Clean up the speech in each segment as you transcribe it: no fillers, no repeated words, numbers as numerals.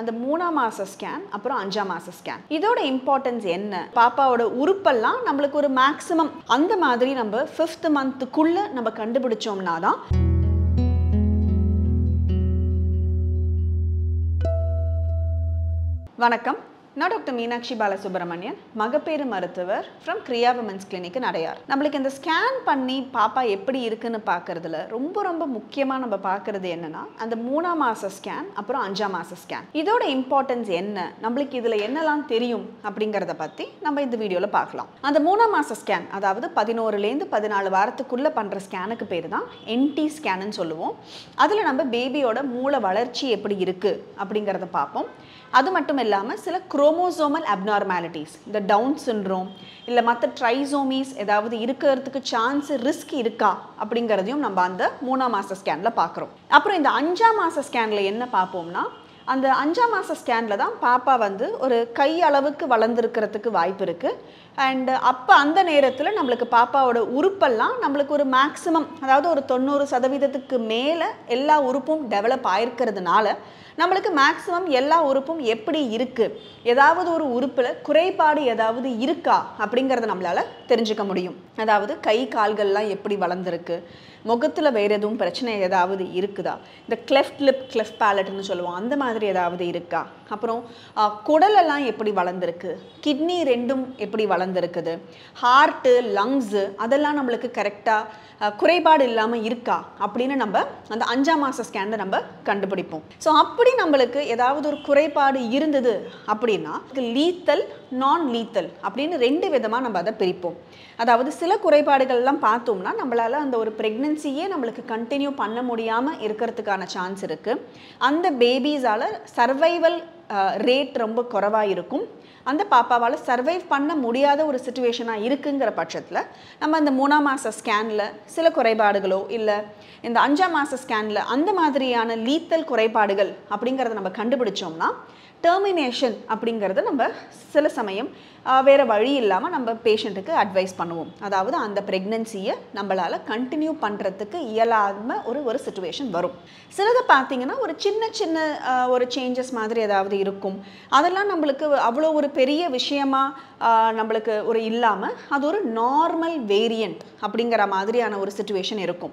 அந்த 3ஆம் மாச ஸ்கேன் அப்புறம் 5ஆம் மாச ஸ்கேன் இதோட இம்பார்ட்டன்ஸ் என்ன பாப்பாவோட உறுப்பெல்லாம் நமக்கு ஒரு மேக்ஸிமம் அந்த மாதிரி நம்ம 5th மந்த்க்குள்ள நம்ம கண்டுபிடிச்சோம்னா தான் வணக்கம் நான் டாக்டர் மீனாட்சி பாலசுப்ரமணியன் மகப்பேறு மருத்துவர் from Kriya women's clinic Adyar. நம்மளுக்கு இந்த ஸ்கேன் பண்ணி பாப்பா எப்படி இருக்குன்னு பார்க்கறதுல ரொம்ப முக்கியமாக நம்ம பார்க்கறது என்னன்னா அந்த 3ஆம் மாச ஸ்கேன் அப்புறம் 5ஆம் மாச ஸ்கேன் இதோட இம்பார்ட்டன்ஸ் என்ன நம்மளுக்கு இதில் என்னெல்லாம் தெரியும் அப்படிங்கிறத பற்றி நம்ம இந்த வீடியோவில் பார்க்கலாம். அந்த 3ஆம் மாச ஸ்கேன் அதாவது 11லேருந்து 14 வாரத்துக்குள்ளே பண்ணுற ஸ்கேனுக்கு பேர் தான் NT ஸ்கேனுன்னு சொல்லுவோம். அதில் நம்ம பேபியோட மூளை வளர்ச்சி எப்படி இருக்குது அப்படிங்கிறத பார்ப்போம். அது மட்டும் இல்லாமல் சில குரோமோசோமல் அப்நார்மாலிட்டிஸ் இந்த டவுன் சிண்ட்ரோம் இல்லை மற்ற ட்ரைசோமிஸ் ஏதாவது இருக்கிறதுக்கு சான்ஸ் ரிஸ்க் இருக்கா அப்படிங்கிறதையும் நம்ம அந்த 3ஆம் மாச ஸ்கேனில் பார்க்குறோம். அப்புறம் இந்த 5ஆம் மாச ஸ்கேனில் என்ன பார்ப்போம்னா அந்த 5ஆம் மாச ஸ்கேனில் தான் பாப்பா ஒரு கை அளவுக்கு வளர்ந்துருக்கிறதுக்கு வாய்ப்பு இருக்குது. அண்ட் அப்போ அந்த நேரத்தில் நம்மளுக்கு பாப்பாவோட உறுப்பெல்லாம் நம்மளுக்கு ஒரு மேக்ஸிமம் அதாவது ஒரு 90% மேலே எல்லா உறுப்பும் டெவலப் ஆயிருக்கிறதுனால நம்மளுக்கு மேக்ஸிமம் எல்லா உறுப்பும் எப்படி இருக்குது ஏதாவது ஒரு உறுப்பில் குறைபாடு ஏதாவது இருக்கா அப்படிங்கிறத நம்மளால் தெரிஞ்சுக்க முடியும். அதாவது கை கால்கள்லாம் எப்படி வளர்ந்துருக்கு, முகத்தில் வேறு எதுவும் பிரச்சனை ஏதாவது இருக்குதா, இந்த கிளெஃப்ட் லிப் கிளெஃப்ட் பேலட்னு சொல்லுவோம் அந்த மாதிரி ஏதாவது இருக்கா, அப்புறம் குடலெல்லாம் எப்படி வளர்ந்துருக்கு, கிட்னி ரெண்டும் எப்படி வளர்ந்துருக்குது, ஹார்ட்டு லங்ஸு அதெல்லாம் நம்மளுக்கு கரெக்டாக குறைபாடு இல்லாமல் இருக்கா அப்படின்னு நம்ம அந்த 5ஆம் மாச ஸ்கேனில் நம்ம கண்டுபிடிப்போம். ஸோ அப்படி நம்மளுக்கு ஏதாவது ஒரு குறைபாடு இருந்தது அப்படின்னா லீத்தல் நான் லீத்தல் அப்படின்னு 2 விதமாக நம்ம அதை பிரிப்போம். அதாவது சில குறைபாடுகள்லாம் பார்த்தோம்னா நம்மளால் அந்த ஒரு ப்ரெக்னென்சியே நம்மளுக்கு கண்டினியூ பண்ண முடியாமல் இருக்கிறதுக்கான சான்ஸ் இருக்குது. அந்த பேபிஸால் சர்வைவல் ரேட் ரொம்ப குறைவாக இருக்கும். அந்த பாப்பாவால் சர்வைவ் பண்ண முடியாத ஒரு சிச்சுவேஷனாக இருக்குங்கிற பட்சத்தில் நம்ம அந்த 3ஆம் மாச ஸ்கேனில் சில குறைபாடுகளோ இல்லை இந்த 5ஆம் மாச ஸ்கேனில் அந்த மாதிரியான லீத்தல் குறைபாடுகள் அப்படிங்கிறத நம்ம கண்டுபிடிச்சோம்னா டெர்மினேஷன் அப்படிங்கிறத நம்ம சில சமயம் வேறு வழி இல்லாமல் நம்ம பேஷண்ட்டுக்கு அட்வைஸ் பண்ணுவோம். அதாவது அந்த ப்ரெக்னென்சியை நம்மளால் கண்டினியூ பண்ணுறதுக்கு இயலாமல் ஒரு சிச்சுவேஷன் வரும். சிலதை பார்த்திங்கன்னா ஒரு சின்ன ஒரு சேஞ்சஸ் மாதிரி ஏதாவது இருக்கும். அதெல்லாம் நம்மளுக்கு அவ்வளோ ஒரு பெரிய விஷயமாக நம்மளுக்கு ஒரு இல்லாமல் அது ஒரு நார்மல் வேரியண்ட் அப்படிங்கிற மாதிரியான ஒரு சிச்சுவேஷன் இருக்கும்.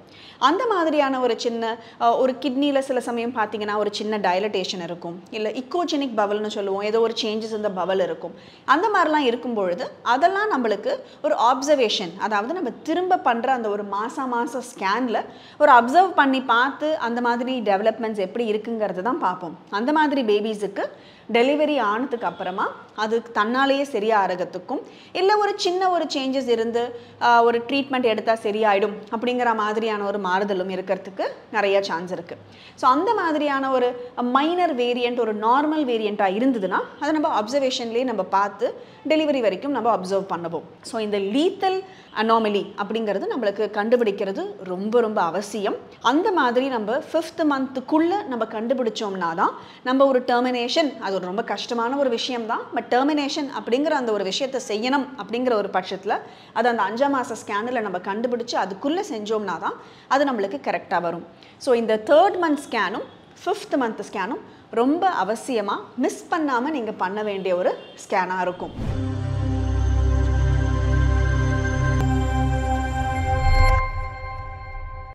அந்த மாதிரியான ஒரு சின்ன ஒரு கிட்னியில் சில சமயம் பார்த்திங்கன்னா ஒரு சின்ன டைலட்டேஷன் இருக்கும், இல்லை இக்கோஜெனிக் பவல்னு சொல்லுவோம், ஏதோ ஒரு சேஞ்சஸ் இந்த பவல் இருக்கும். அந்த மாதிரிலாம் இருக்கும் பொழுது அதெல்லாம் நம்மளுக்கு ஒரு ஆப்சர்வேஷன் அதாவது நம்ம திரும்ப பண்ணுற அந்த ஒரு மாச ஸ்கேனில் ஒரு அப்சர்வ் பண்ணி பார்த்து அந்த மாதிரி டெவலப்மெண்ட்ஸ் எப்படி இருக்குங்கிறது தான் பார்ப்போம். அந்த மாதிரி பேபிஸுக்கு டெலிவரி ஆனதுக்கு அப்புறமா அது தன்னாலேயே சரியாகிறதுக்கும் இல்லை ஒரு சின்ன ஒரு சேஞ்சஸ் இருந்து ஒரு ட்ரீட்மெண்ட் எடுத்தால் சரியாயிடும் அப்படிங்கிற மாதிரியான ஒரு மாறுதலும் இருக்கிறதுக்கு நிறைய சான்ஸ் இருக்குது. ஸோ அந்த மாதிரியான ஒரு மைனர் வேரியண்ட் ஒரு நார்மல் வேரியண்ட்டாக இருந்ததுன்னா அதை நம்ம அப்சர்வேஷன்லேயே நம்ம பார்த்து டெலிவரி வரைக்கும் நம்ம அப்சர்வ் பண்ணுவோம். ஸோ இந்த லீத்தல் அனாமலி அப்படிங்கிறது நம்மளுக்கு கண்டுபிடிக்கிறது ரொம்ப அவசியம். அந்த மாதிரி நம்ம 5th மந்த்துக்குள்ளே நம்ம கண்டுபிடிச்சோம்னா தான் நம்ம ஒரு டெர்மினேஷன் அது ஒரு ரொம்ப கஷ்டமான ஒரு விஷயம்தான். பட் டெர்மினேஷன் அப்படிங்கிற அந்த ஒரு விஷயத்தை செய்யணும் அப்படிங்கிற ஒரு பட்சத்தில் அது அந்த 5ஆம் மாச ஸ்கேனில் நம்ம கண்டுபிடிச்சு அதுக்குள்ளே செஞ்சோம்னா தான் அது நம்மளுக்கு கரெக்டாக வரும். ஸோ இந்த 3rd மந்த் ஸ்கேனும் 5th மந்த் ஸ்கேனும் ரொம்ப அவசியமாக மிஸ் பண்ணாமல் நீங்கள் பண்ண வேண்டிய ஒரு ஸ்கேனாக இருக்கும்.